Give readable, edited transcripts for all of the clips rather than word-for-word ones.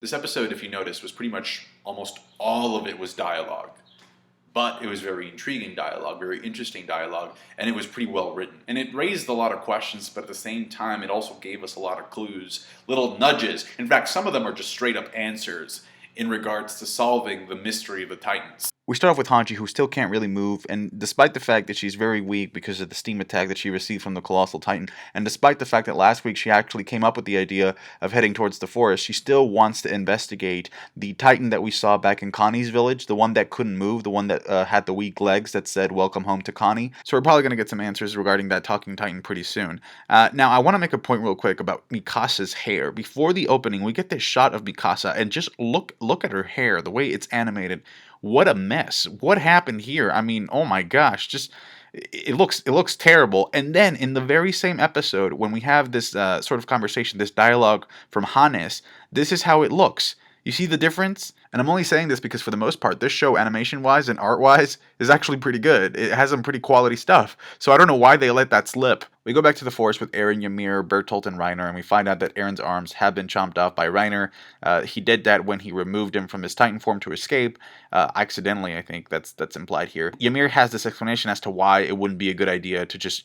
This episode, if you noticed, was pretty much almost all of it was dialogue. But it was very intriguing dialogue, very interesting dialogue, and it was pretty well written. And it raised a lot of questions, but at the same time, it also gave us a lot of clues, little nudges. In fact, some of them are just straight up answers in regards to solving the mystery of the Titans. We start off with Hanji, who still can't really move, and despite the fact that she's very weak because of the steam attack that she received from the Colossal Titan, and despite the fact that last week she actually came up with the idea of heading towards the forest, she still wants to investigate the Titan that we saw back in Connie's village, the one that couldn't move, the one that had the weak legs that said, "Welcome home to Connie." So we're probably going to get some answers regarding that talking Titan pretty soon. Now, I want to make a point real quick about Mikasa's hair. Before the opening, we get this shot of Mikasa, and just look at her hair, the way it's animated. What a mess. What happened here? I mean, oh my gosh, just it looks terrible. And then in the very same episode, when we have this sort of conversation, this dialogue from Hannes, this is how it looks. You see the difference? And I'm only saying this because for the most part, this show, animation-wise and art-wise, is actually pretty good. It has some pretty quality stuff. So I don't know why they let that slip. We go back to the forest with Eren, Ymir, Bertolt, and Reiner, and we find out that Eren's arms have been chomped off by Reiner. He did that when he removed him from his Titan form to escape. Accidentally, I think that's implied here. Ymir has this explanation as to why it wouldn't be a good idea to just,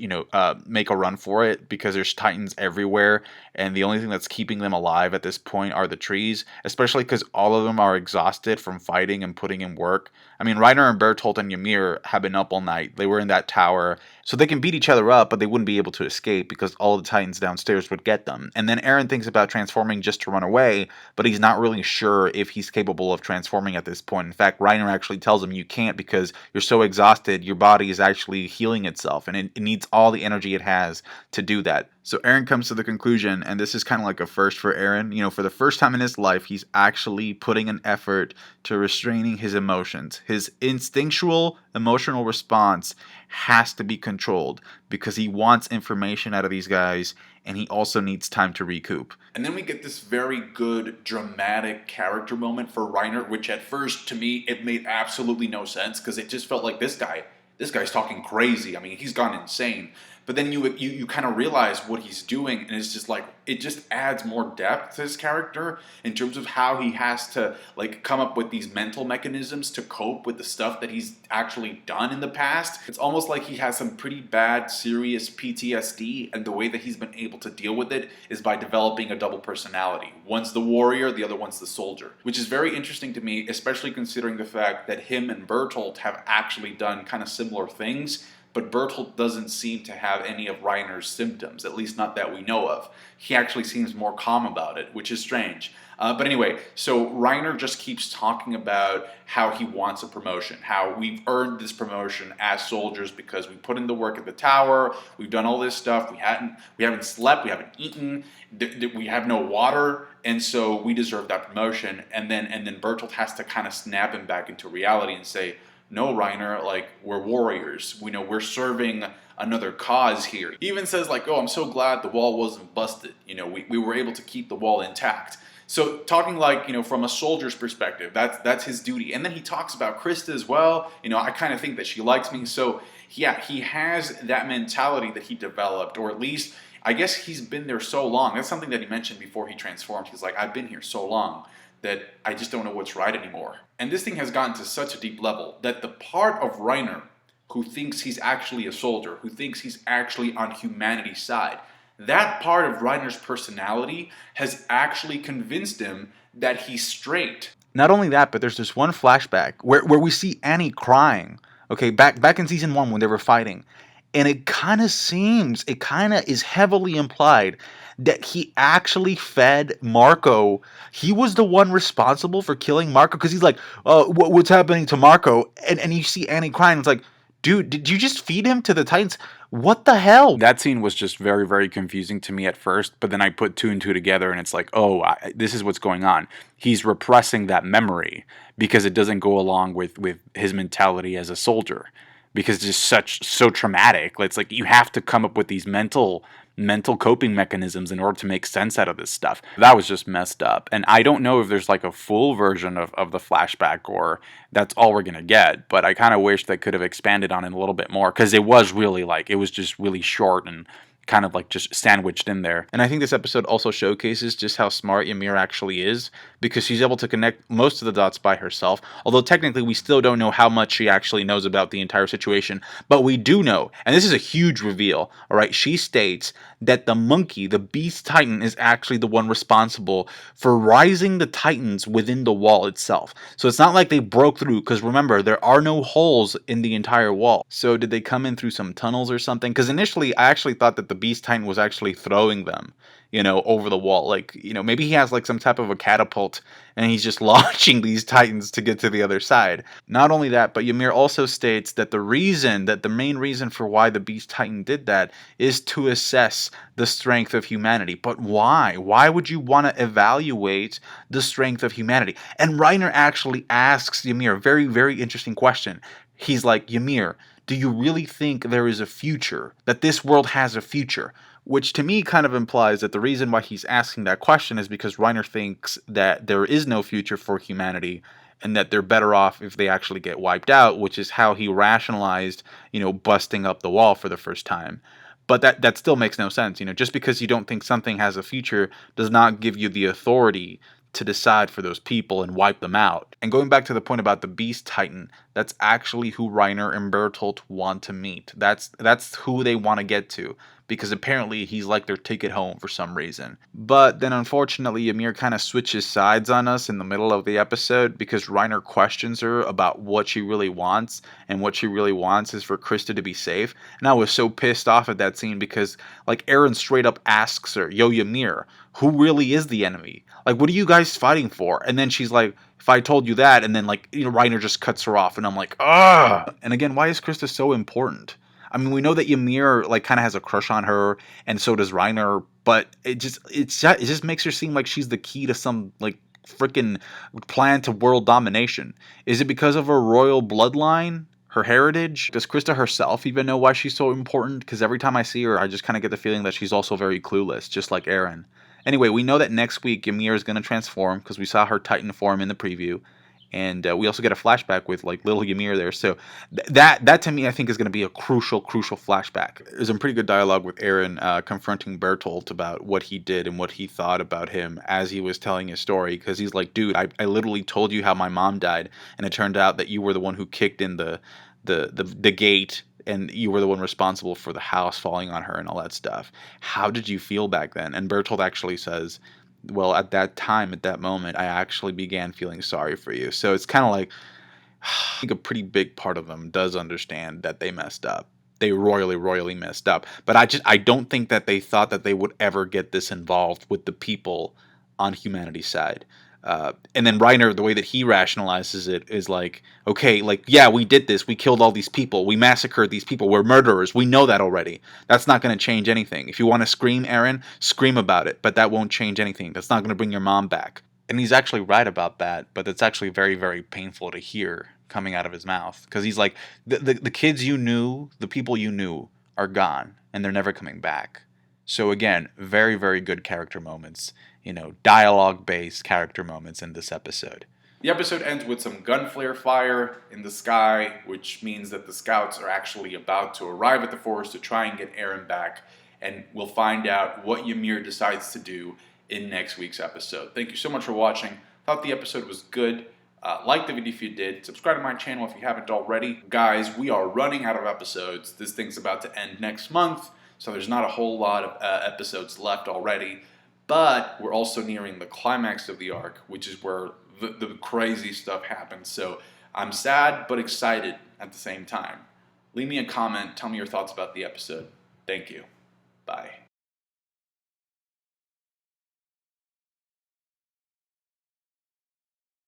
make a run for it, because there's Titans everywhere, and the only thing that's keeping them alive at this point are the trees, especially because all of them are exhausted from fighting and putting in work. I mean, Reiner and Bertolt and Ymir have been up all night. They were in that tower, so they can beat each other up, but they wouldn't be able to escape because all the Titans downstairs would get them. And then Eren thinks about transforming just to run away, but he's not really sure if he's capable of transforming at this point. In fact, Reiner actually tells him you can't because you're so exhausted, your body is actually healing itself, and it needs all the energy it has to do that. So Eren comes to the conclusion, and this is kind of like a first for Eren. For the first time in his life, he's actually putting an effort to restraining his emotions. His instinctual emotional response has to be controlled because he wants information out of these guys, and he also needs time to recoup. And then we get this very good dramatic character moment for Reiner, which at first, to me, it made absolutely no sense because it just felt like this guy's talking crazy. I mean, he's gone insane. But then you kind of realize what he's doing, and it's just like, it just adds more depth to his character in terms of how he has to come up with these mental mechanisms to cope with the stuff that he's actually done in the past. It's almost like he has some pretty bad, serious PTSD, and the way that he's been able to deal with it is by developing a double personality. One's the warrior, the other one's the soldier, which is very interesting to me, especially considering the fact that him and Bertolt have actually done kind of similar things. But Bertolt doesn't seem to have any of Reiner's symptoms, at least not that we know of. He actually seems more calm about it, which is strange. But anyway, so Reiner just keeps talking about how he wants a promotion, how we've earned this promotion as soldiers because we put in the work at the tower, we've done all this stuff, we haven't slept, we haven't eaten, we have no water, and so we deserve that promotion. And then Bertolt has to kind of snap him back into reality and say, "No, Reiner, we're warriors. We're serving another cause here." He even says, "Oh, I'm so glad the wall wasn't busted. We were able to keep the wall intact." So talking from a soldier's perspective, that's his duty. And then he talks about Krista as well. I kind of think that she likes me. So yeah, he has that mentality that he developed, or at least I guess he's been there so long. That's something that he mentioned before he transformed. He's like, "I've been here so long that I just don't know what's right anymore." And this thing has gotten to such a deep level that the part of Reiner who thinks he's actually a soldier, who thinks he's actually on humanity's side, that part of Reiner's personality has actually convinced him that he's straight. Not only that, but there's this one flashback where we see Annie crying. Okay, back in season 1 when they were fighting. And it kind of is heavily implied that he actually fed Marco. He was the one responsible for killing Marco because he's like, "Oh, what's happening to Marco?" And you see Annie crying. It's like, dude, did you just feed him to the Titans? What the hell? That scene was just very, very confusing to me at first, but then I put 2 and 2 together, and it's like, oh, this is what's going on. He's repressing that memory because it doesn't go along with his mentality as a soldier, because it's just so traumatic. It's like you have to come up with these mental coping mechanisms in order to make sense out of this stuff. That was just messed up. And I don't know if there's a full version of the flashback or that's all we're going to get, but I kind of wish they could have expanded on it a little bit more because it was really it was just really short and kind of like just sandwiched in there. And I think this episode also showcases just how smart Ymir actually is, because she's able to connect most of the dots by herself. Although technically we still don't know how much she actually knows about the entire situation, but we do know, and this is a huge reveal, all right? She states that the monkey, the beast titan, is actually the one responsible for rising the titans within the wall itself. So it's not like they broke through, because remember, there are no holes in the entire wall. So did they come in through some tunnels or something? Because initially I actually thought that the beast titan was actually throwing them, over the wall. Like, maybe he has like some type of a catapult and he's just launching these titans to get to the other side. Not only that, but Ymir also states that the main reason for why the beast titan did that is to assess the strength of humanity. But why? Why would you want to evaluate the strength of humanity? And Reiner actually asks Ymir a very, very interesting question. He's like, Ymir, do you really think there is a future? That this world has a future? Which to me kind of implies that the reason why he's asking that question is because Reiner thinks that there is no future for humanity and that they're better off if they actually get wiped out, which is how he rationalized, busting up the wall for the first time. But that still makes no sense. Just because you don't think something has a future does not give you the authority to decide for those people and wipe them out. And going back to the point about the Beast Titan, that's actually who Reiner and Bertolt want to meet. That's who they want to get to, because apparently he's like their ticket home for some reason. But then unfortunately Ymir kind of switches sides on us in the middle of the episode, because Reiner questions her about what she really wants, and what she really wants is for Krista to be safe. And I was so pissed off at that scene, because like Eren straight up asks her, "Yo Ymir, who really is the enemy? Like, what are you guys fighting for?" And then she's like, "If I told you that," and then like, Reiner just cuts her off, and I'm like, ugh. And again, why is Krista so important? I mean, we know that Ymir like kind of has a crush on her, and so does Reiner, but it just makes her seem like she's the key to some like freaking plan to world domination. Is it because of her royal bloodline? Her heritage? Does Krista herself even know why she's so important? Because every time I see her, I just kind of get the feeling that she's also very clueless, just like Eren. Anyway, we know that next week Ymir is going to transform, because we saw her Titan form in the preview, and we also get a flashback with like little Ymir there. So that to me, I think, is going to be a crucial flashback. There's some pretty good dialogue with Eren confronting Bertolt about what he did and what he thought about him as he was telling his story, because he's like, dude, I literally told you how my mom died, and it turned out that you were the one who kicked in the gate, and you were the one responsible for the house falling on her and all that stuff. How did you feel back then? And Bertolt actually says, well, at that time, at that moment, I actually began feeling sorry for you. So it's kind of like, I think a pretty big part of them does understand that they messed up. They royally messed up. But I don't think that they thought that they would ever get this involved with the people on humanity's side. And then Reiner, the way that he rationalizes it is like, okay, like, yeah, we did this. We killed all these people. We massacred these people. We're murderers. We know that already. That's not going to change anything. If you want to scream, Eren, scream about it. But that won't change anything. That's not going to bring your mom back. And he's actually right about that. But it's actually very, very painful to hear coming out of his mouth. Because he's like, the kids you knew, the people you knew are gone. And they're never coming back. So again, very, very good character moments, dialogue-based character moments in this episode. The episode ends with some gunflare fire in the sky, which means that the scouts are actually about to arrive at the forest to try and get Eren back, and we'll find out what Ymir decides to do in next week's episode. Thank you so much for watching. Thought the episode was good. Like the video if you did. Subscribe to my channel if you haven't already. Guys, we are running out of episodes. This thing's about to end next month, so there's not a whole lot of episodes left already. But we're also nearing the climax of the arc, which is where the crazy stuff happens. So I'm sad but excited at the same time. Leave me a comment. Tell me your thoughts about the episode. Thank you. Bye.